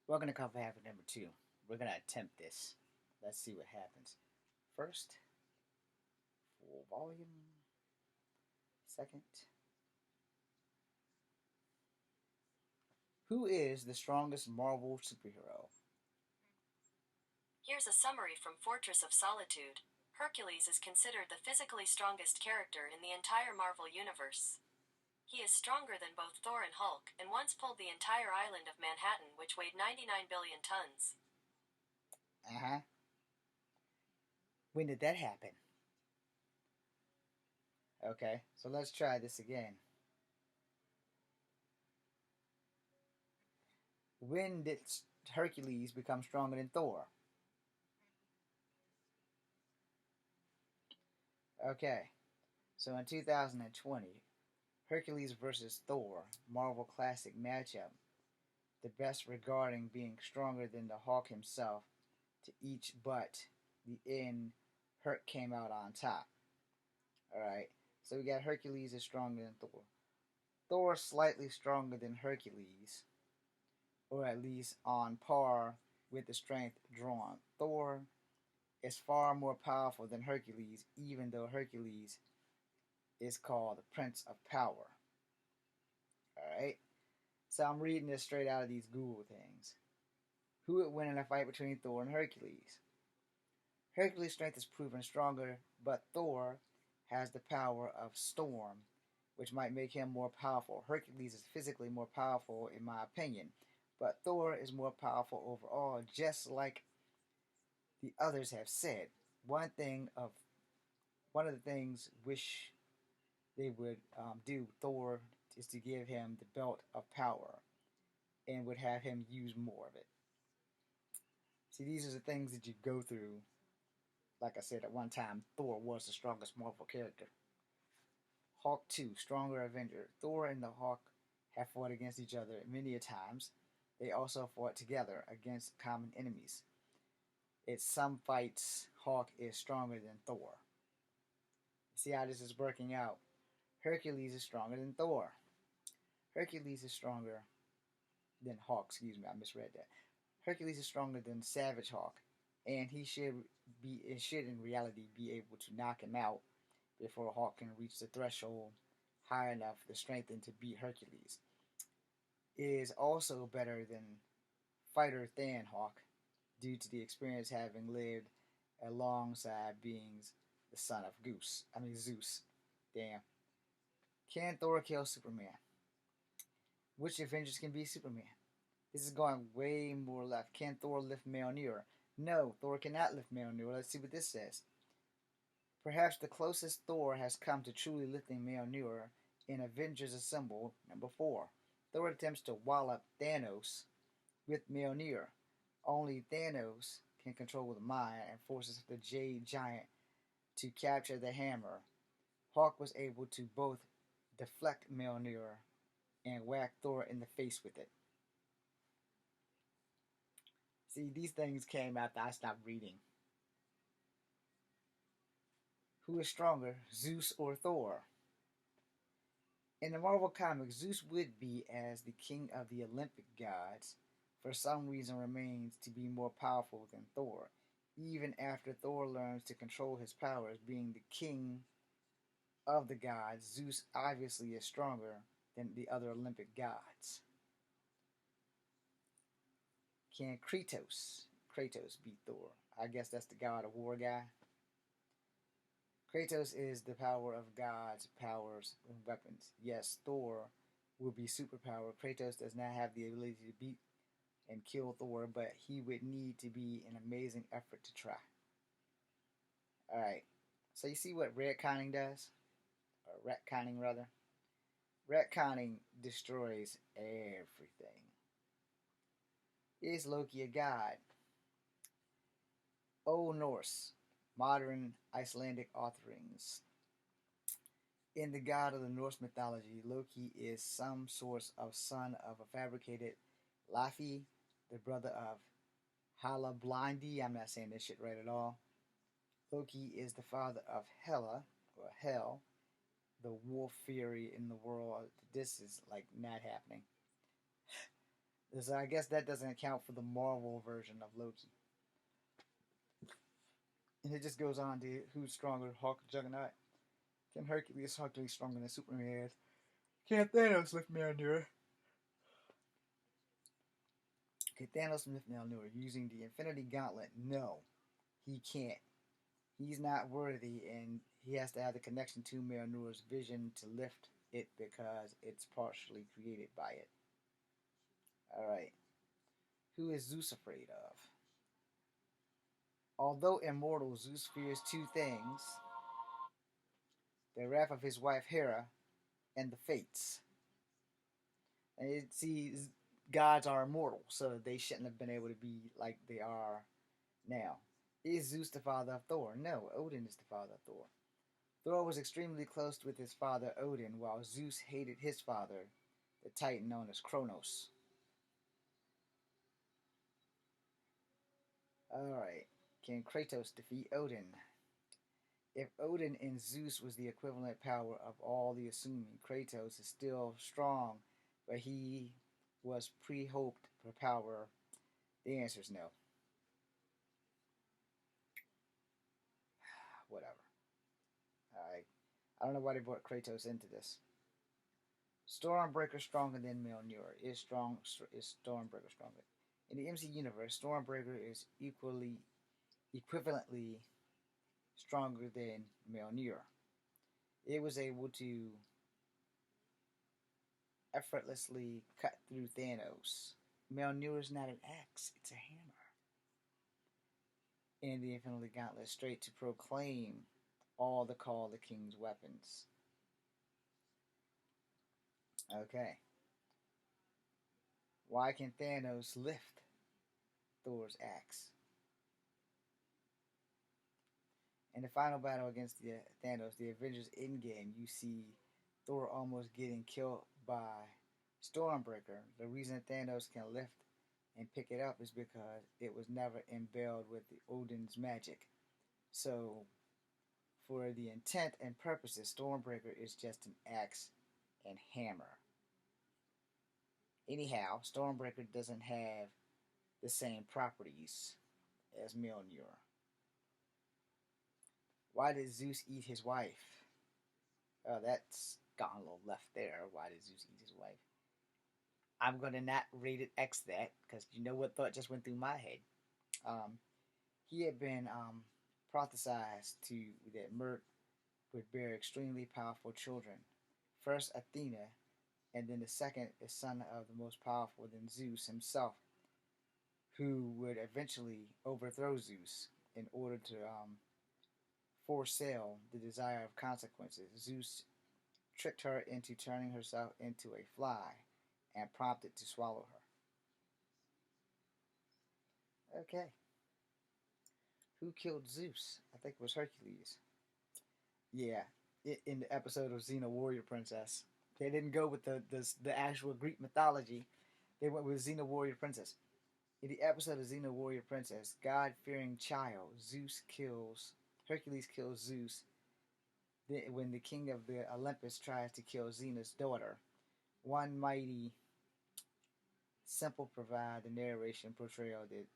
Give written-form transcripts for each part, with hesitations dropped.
Welcome to Coffee Hacker number 2. We're going to attempt this. Let's see what happens. First, full volume. Second, who is the strongest Marvel superhero? Here's a summary from Fortress of Solitude. Hercules is considered the physically strongest character in the entire Marvel Universe. He is stronger than both Thor and Hulk, and once pulled the entire island of Manhattan, which weighed 99 billion tons. Uh huh. When did that happen? Okay, so let's try this again. When did Hercules become stronger than Thor? Okay, so in 2020, Hercules versus Thor, Marvel Classic matchup, the best regarding being stronger than the Hulk himself to each but the end, Herc came out on top. Alright, so we got Hercules is stronger than Thor. Thor is slightly stronger than Hercules, or at least on par with the strength drawn. Thor is far more powerful than Hercules, even though Hercules is called the Prince of Power. Alright, so I'm reading this straight out of these Google things. Who would win in a fight between Thor and Hercules? Hercules' strength is proven stronger, but Thor has the power of storm, which might make him more powerful. Hercules is physically more powerful, in my opinion, but Thor is more powerful overall, just like the others have said. One of the things wish they would do Thor is to give him the belt of power and would have him use more of it. See, these are the things that you go through. Like I said, at one time, Thor was the strongest Marvel character. Hulk 2, Stronger Avenger. Thor and the Hulk have fought against each other many a times. They also fought together against common enemies. In some fights, Hulk is stronger than Thor. See how this is working out? Hercules is stronger than Thor. Hercules is stronger than Hulk. Excuse me, I misread that. Hercules is stronger than Savage Hulk, and he should in reality be able to knock him out before Hulk can reach the threshold high enough to strengthen to beat Hercules. It is also better than Fighter Than Hawk due to the experience having lived alongside beings the son of Zeus. Damn. Can Thor kill Superman? Which Avengers can beat Superman? This is going way more left. Can Thor lift Mjolnir? No, Thor cannot lift Mjolnir. Let's see what this says. Perhaps the closest Thor has come to truly lifting Mjolnir in Avengers Assemble number 4. Thor attempts to wallop Thanos with Mjolnir. Only Thanos can control the mind and forces the Jade Giant to capture the hammer. Hawk was able to both deflect Mjolnir and whack Thor in the face with it. See, these things came after I stopped reading. Who is stronger, Zeus or Thor? In the Marvel Comics, Zeus would be, as the king of the Olympic gods, for some reason remains to be more powerful than Thor, even after Thor learns to control his powers. Being the king of the gods, Zeus obviously is stronger than the other Olympic gods. Can Kratos beat Thor? I guess that's the god of war guy. Kratos is the power of gods, powers, and weapons. Yes, Thor will be superpower. Kratos does not have the ability to beat and kill Thor, but he would need to be an amazing effort to try. Alright, so you see what retconning does? Or retconning, rather? Retconning destroys everything. Is Loki a god? Old Norse, modern Icelandic authorings. In the god of the Norse mythology, Loki is some sort of son of a fabricated Laufey, the brother of Halablindi. I'm not saying this shit right at all. Loki is the father of Hela, or Hel, the wolf fury in the world. This is like not happening. So I guess that doesn't account for the Marvel version of Loki. And it just goes on to who's stronger, Hulk or Juggernaut. Can Hercules stronger than Superman? Can Thanos lift Mjolnir? Can Thanos lift Mjolnir using the Infinity Gauntlet? No, he can't. He's not worthy, and he has to have the connection to Mjolnir's vision to lift it because it's partially created by it. Alright. Who is Zeus afraid of? Although immortal, Zeus fears two things: the wrath of his wife Hera and the Fates. And it sees gods are immortal, so they shouldn't have been able to be like they are now. Is Zeus the father of Thor? No, Odin is the father of Thor. Thor was extremely close with his father Odin, while Zeus hated his father, the titan known as Kronos. Alright, can Kratos defeat Odin? If Odin and Zeus was the equivalent power of all the assuming, Kratos is still strong, but he was pre-hoped for power. The answer is no. Whatever. I don't know why they brought Kratos into this. Stormbreaker stronger than Mjolnir. Is Stormbreaker stronger? In the MC universe, Stormbreaker is equivalently stronger than Mjolnir. It was able to effortlessly cut through Thanos. Mjolnir is not an axe, it's a hammer. And the Infinity Gauntlet straight to proclaim all the Call the King's weapons. Okay. Why can Thanos lift Thor's axe? In the final battle against Thanos, the Avengers Endgame, you see Thor almost getting killed by Stormbreaker. The reason Thanos can lift and pick it up is because it was never imbued with the Odin's magic. So, for the intent and purposes, Stormbreaker is just an axe and hammer. Anyhow, Stormbreaker doesn't have the same properties as Mjolnir. Why did Zeus eat his wife? Oh, that's gone a little left there. Why did Zeus eat his wife? I'm going to not rate it X that, because you know what thought just went through my head. He had been prophesied to that Mert would bear extremely powerful children. First Athena, and then the second is son of the most powerful than Zeus himself, who would eventually overthrow Zeus in order to foresell the desire of consequences. Zeus tricked her into turning herself into a fly and prompted to swallow her. Okay. Who killed Zeus? I think it was Hercules. Yeah, in the episode of Xena Warrior Princess. They didn't go with the actual Greek mythology. They went with Xena Warrior Princess. In the episode of Xena Warrior Princess, God-fearing child, Hercules kills Zeus when the king of the Olympus tries to kill Xena's daughter. One mighty simple provide the narration portrayal that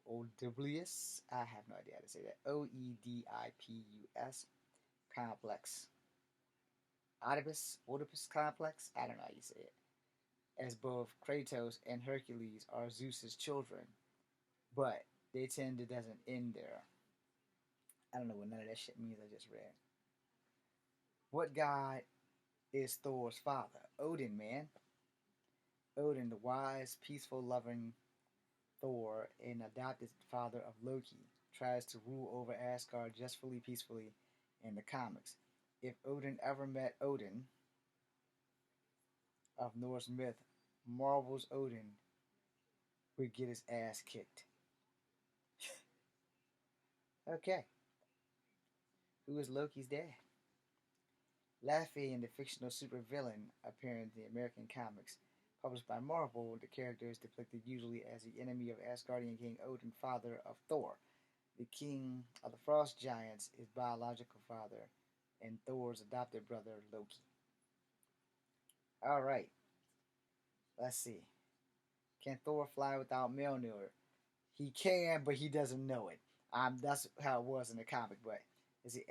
Oedipus, I have no idea how to say that, Oedipus complex. Oedipus complex? I don't know how you say it. As both Kratos and Hercules are Zeus's children, but they tend to doesn't end there. I don't know what none of that shit means I just read. What god is Thor's father? Odin, man. Odin, the wise, peaceful, loving Thor, an adopted father of Loki, tries to rule over Asgard justly, peacefully in the comics. If Odin ever met Odin of Norse myth, Marvel's Odin would get his ass kicked. Okay. Who is Loki's dad? Laufey, the fictional supervillain appearing in the American comics. Published by Marvel, the character is depicted usually as the enemy of Asgardian king Odin, father of Thor. The king of the Frost Giants, his biological father, and Thor's adopted brother Loki. Alright, let's see. Can Thor fly without Mjolnir? He can, but he doesn't know it. That's how it was in the comic. But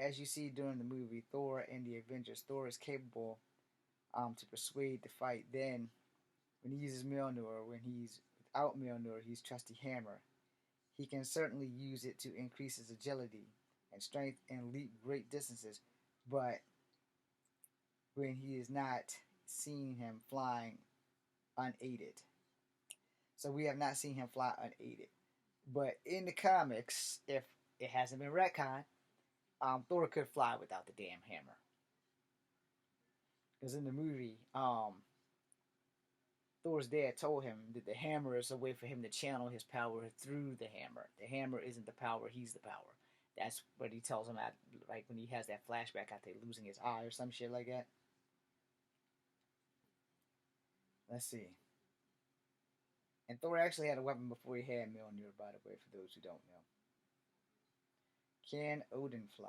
as you see during the movie, Thor and the Avengers, Thor is capable to persuade the fight. Then, when he uses Mjolnir, when he's without Mjolnir, he's trusty hammer. He can certainly use it to increase his agility and strength and leap great distances. But when he is not seeing him flying unaided, so we have not seen him fly unaided. But in the comics, if it hasn't been retconned, Thor could fly without the damn hammer. Because in the movie, Thor's dad told him that the hammer is a way for him to channel his power through the hammer. The hammer isn't the power, he's the power. That's what he tells him at, like, when he has that flashback after losing his eye or some shit like that. Let's see. And Thor actually had a weapon before he had Mjolnir, by the way, for those who don't know. Can Odin fly?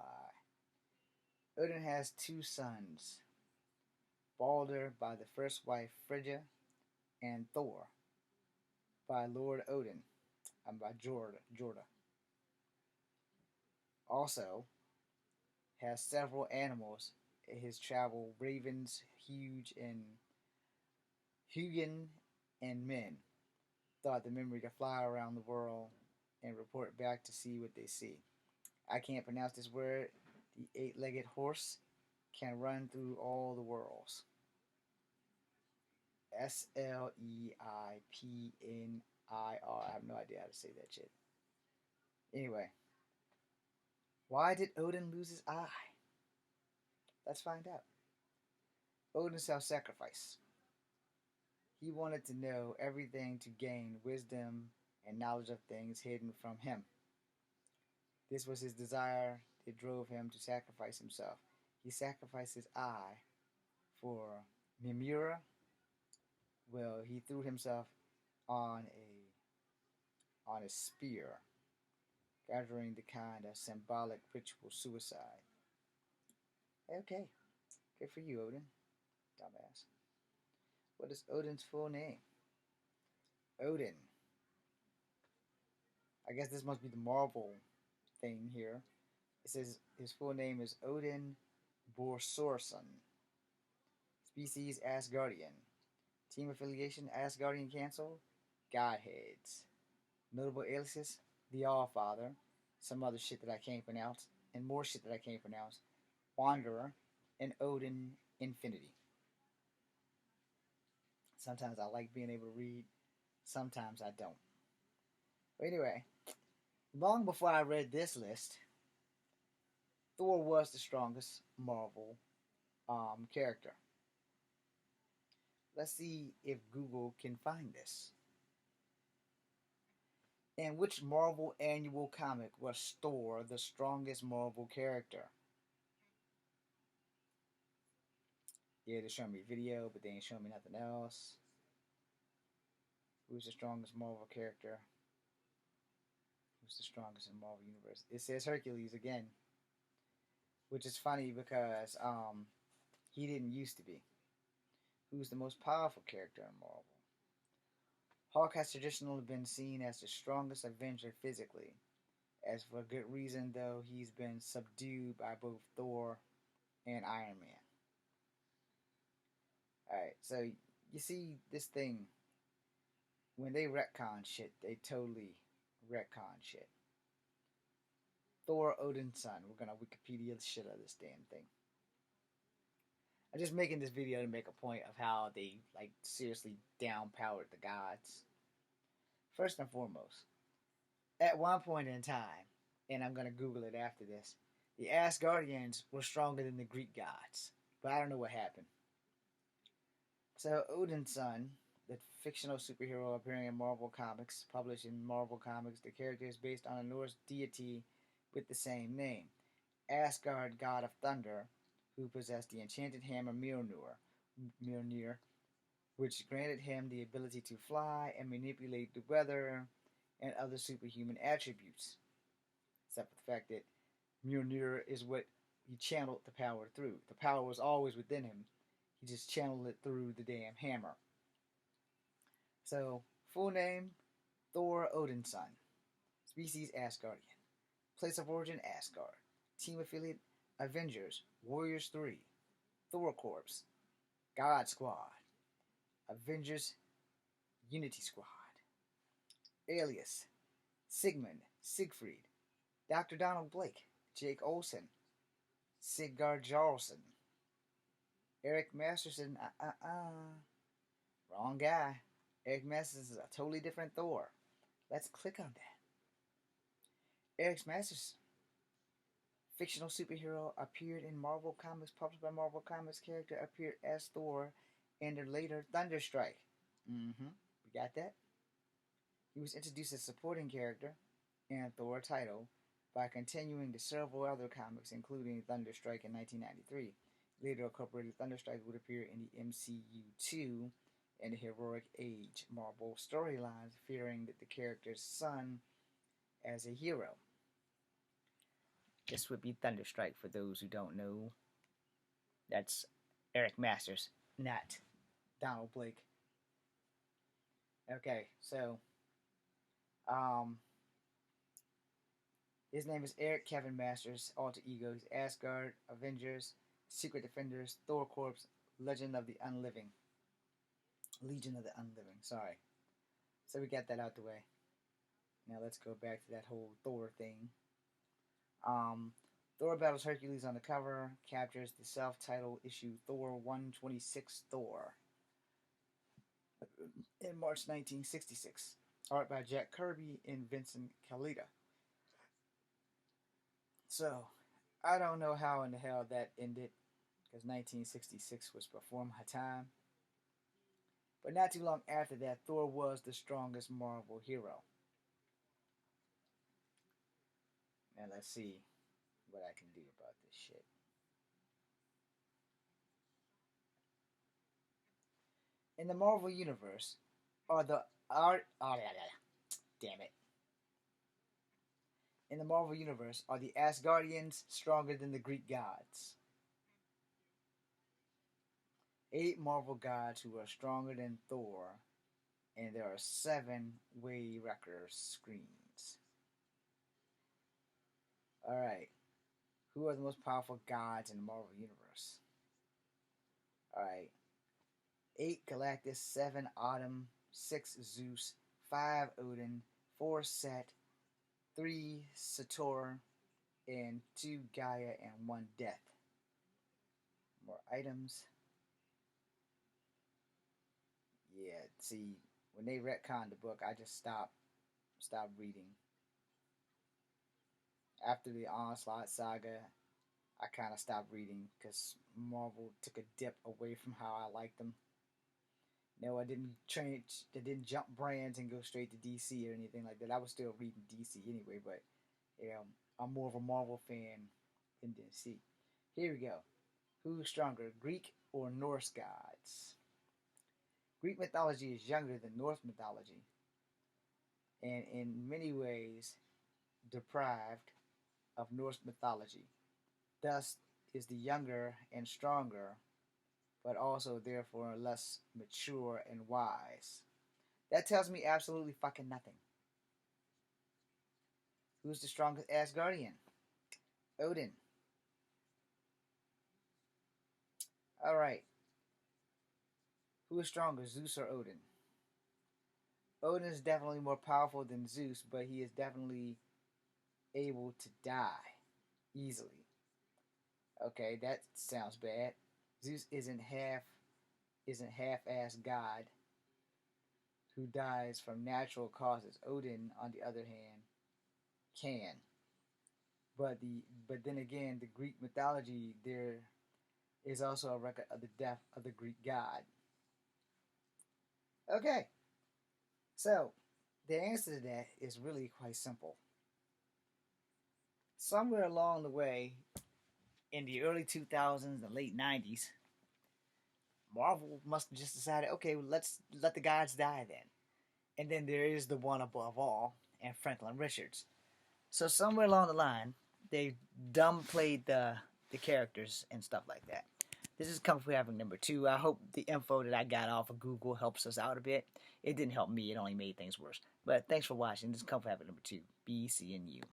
Odin has two sons. Balder by the first wife Frigga, and Thor by Lord Odin, and by Jorda. Also, has several animals in his travel: ravens, huge and Hugin, and men. Thought the memory to fly around the world and report back to see what they see. I can't pronounce this word. The eight-legged horse can run through all the worlds. Sleipnir. I have no idea how to say that shit. Anyway, why did Odin lose his eye? Let's find out. Odin self-sacrifice. He wanted to know everything to gain wisdom and knowledge of things hidden from him. This was his desire that drove him to sacrifice himself. He sacrificed his eye for Mimira. Well, he threw himself on a spear, gathering the kind of symbolic ritual suicide. Okay, good for you, Odin. Dumbass. What is Odin's full name? Odin. I guess this must be the Marvel thing here. It says his full name is Odin Borsorsson. Species Asgardian. Team affiliation Asgardian Council. Godheads. Notable aliases The Allfather. Some other shit that I can't pronounce. And more shit that I can't pronounce. Wanderer. And Odin Infinity. Sometimes I like being able to read. Sometimes I don't. But anyway, long before I read this list, Thor was the strongest Marvel character. Let's see if Google can find this. In which Marvel annual comic was Thor the strongest Marvel character? Yeah, they're showing me a video, but they ain't showing me nothing else. Who's the strongest Marvel character? Who's the strongest in the Marvel Universe? It says Hercules again. Which is funny because he didn't used to be. Who's the most powerful character in Marvel? Hulk has traditionally been seen as the strongest Avenger physically. As for good reason, though, he's been subdued by both Thor and Iron Man. Alright, so you see this thing. When they retcon shit, they totally retcon shit. Thor, Odin's son. We're gonna Wikipedia the shit out of this damn thing. I'm just making this video to make a point of how they, like, seriously downpowered the gods. First and foremost, at one point in time, and I'm gonna Google it after this, the Asgardians were stronger than the Greek gods. But I don't know what happened. So, Odin's son, the fictional superhero appearing in Marvel Comics, published in Marvel Comics, the character is based on a Norse deity with the same name, Asgard, god of thunder, who possessed the enchanted hammer Mjolnir, which granted him the ability to fly and manipulate the weather and other superhuman attributes. Except for the fact that Mjolnir is what he channeled the power through. The power was always within him. He just channeled it through the damn hammer. So, Full name, Thor Odinson. Species, Asgardian. Place of origin, Asgard. Team affiliate, Avengers, Warriors 3, Thor Corps, God Squad, Avengers, Unity Squad. Alias, Sigmund, Siegfried, Dr. Donald Blake, Jake Olsen, Sigurd Jarlson, Eric Masterson, wrong guy. Eric Masterson is a totally different Thor. Let's click on that. Eric Masterson, fictional superhero, appeared in Marvel Comics, published by Marvel Comics. Character appeared as Thor in the later Thunderstrike. We got that? He was introduced as supporting character in Thor title by continuing to several other comics, including Thunderstrike in 1993. Later incorporated Thunderstrike would appear in the MCU2 and the Heroic Age Marvel storylines, fearing that the character's son as a hero. This would be Thunderstrike for those who don't know. That's Eric Masters, not Donald Blake. Okay, so his name is Eric Kevin Masters, alter egos, Asgard, Avengers, Secret Defenders, Thor Corps, Legion of the Unliving. Sorry. So we got that out the way. Now let's go back to that whole Thor thing. Thor battles Hercules on the cover, captures the self-titled issue Thor 126 Thor in March 1966. Art by Jack Kirby and Vincent Calita. So, I don't know how in the hell that ended, because 1966 was before my time. But not too long after that, Thor was the strongest Marvel hero. Now let's see what I can do about this shit. In the Marvel Universe, In the Marvel Universe, are the Asgardians stronger than the Greek gods? 8 Marvel gods who are stronger than Thor, and there are 7 way wrecker screens. Alright. Who are the most powerful gods in the Marvel Universe? Alright. 8 Galactus, 7 Autumn, 6 Zeus, 5 Odin, 4 Set, 3 Sator, and 2 Gaia, and 1 Death. More items. Yeah, see, when they retconned the book, I just stopped reading. After the Onslaught saga, I kind of stopped reading because Marvel took a dip away from how I liked them. No, I didn't jump brands and go straight to DC or anything like that. I was still reading DC anyway, but I'm more of a Marvel fan than DC. Here we go. Who's stronger, Greek or Norse gods? Greek mythology is younger than Norse mythology, and in many ways deprived of Norse mythology. Thus is the younger and stronger, but also therefore less mature and wise. That tells me absolutely fucking nothing. Who's the strongest Asgardian? Odin. Alright. Who is stronger, Zeus or Odin? Odin is definitely more powerful than Zeus, but he is definitely able to die easily. Okay, that sounds bad. Zeus isn't half-ass god who dies from natural causes. Odin, on the other hand, can. But then again, the Greek mythology, there is also a record of the death of the Greek god. Okay, so the answer to that is really quite simple. Somewhere along the way, in the early 2000s and late 90s, Marvel must have just decided, okay, well, let's let the gods die then. And then there is the one above all, and Franklin Richards. So somewhere along the line, they dumb played the characters and stuff like that. This is Kung Fu Havoc number 2. I hope the info that I got off of Google helps us out a bit. It didn't help me. It only made things worse. But thanks for watching. This is Kung Fu Havoc number 2. Be seeing you.